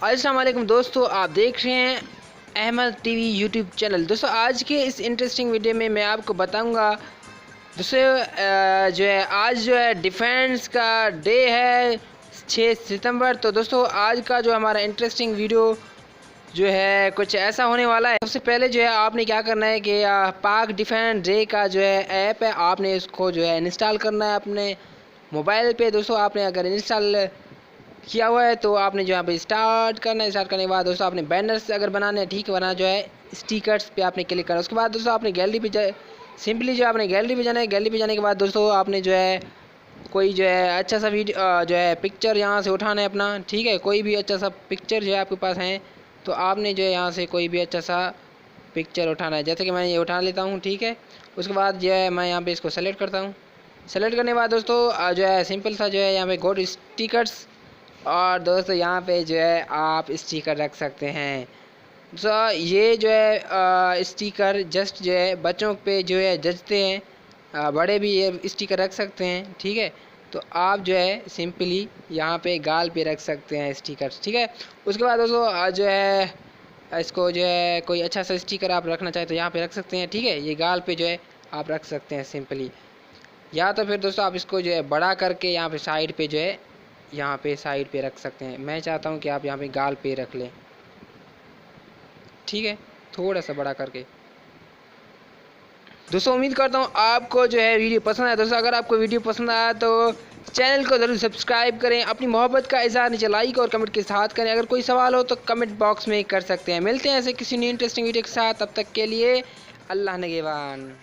अस्सलाम वालेकुम दोस्तों, आप देख रहे हैं अहमद टीवी यूट्यूब चैनल। दोस्तों आज के इस इंटरेस्टिंग वीडियो में मैं आपको बताऊंगा दोस्तों जो है आज जो है डिफेंस का डे है 6 सितंबर। तो दोस्तों आज का जो हमारा इंटरेस्टिंग वीडियो जो है कुछ ऐसा होने वाला है। सबसे पहले जो है आपने क्या करना है कि पाक डिफेंस डे का जो है ऐप है, आपने इसको जो है इंस्टॉल करना है अपने मोबाइल पे। दोस्तों आपने अगर इंस्टॉल किया हुआ है तो आपने जो यहाँ पे स्टार्ट करना है। स्टार्ट करने के बाद दोस्तों आपने बैनर्स अगर बनाने हैं, ठीक बना जो है स्टिकर्स पे आपने क्लिक करना है। उसके बाद दोस्तों आपने गैलरी पे सिंपली जो आपने गैलरी पे जाना है। गैलरी पे जाने के बाद दोस्तों आपने जो है कोई जो है अच्छा सा वीडियो जो है पिक्चर यहाँ से उठाना है अपना, ठीक है। कोई भी अच्छा सा पिक्चर जो है आपके पास है तो आपने जो है यहाँ से कोई भी अच्छा सा पिक्चर उठाना है। जैसे कि मैं ये उठा लेता हूँ, ठीक है। उसके बाद जो है मैं यहाँ पे इसको सेलेक्ट करता हूँ। सेलेक्ट करने के बाद दोस्तों जो है सिंपल सा जो है यहाँ पे गो टू स्टिकर्स, और दोस्तों यहाँ पे जो है आप स्टिकर रख सकते हैं। तो ये जो है स्टिकर जस्ट जो है बच्चों पे जो है जचते हैं, बड़े भी ये स्टिकर रख सकते हैं, ठीक है। तो आप जो है सिंपली यहाँ पे गाल पे रख सकते हैं स्टिकर, ठीक है। उसके बाद दोस्तों जो है इसको जो है कोई अच्छा सा स्टिकर आप रखना चाहें तो यहाँ पे रख सकते हैं, ठीक है। ये गाल पे जो है आप रख सकते हैं सिंपली, या तो फिर दोस्तों आप इसको जो है बड़ा करके यहाँ पे साइड पे जो है यहाँ पे साइड पे रख सकते हैं। मैं चाहता हूँ कि आप यहाँ पे गाल पे रख लें, ठीक है, थोड़ा सा बड़ा करके। दोस्तों उम्मीद करता हूँ आपको जो है वीडियो पसंद आया। दोस्तों अगर आपको वीडियो पसंद आया तो चैनल को ज़रूर सब्सक्राइब करें। अपनी मोहब्बत का इज़हार नीचे लाइक और कमेंट के साथ करें। अगर कोई सवाल हो तो कमेंट बॉक्स में कर सकते हैं। मिलते हैं ऐसे किसी न्यू इंटरेस्टिंग वीडियो के साथ, तब तक के लिए अल्लाह निगहबान।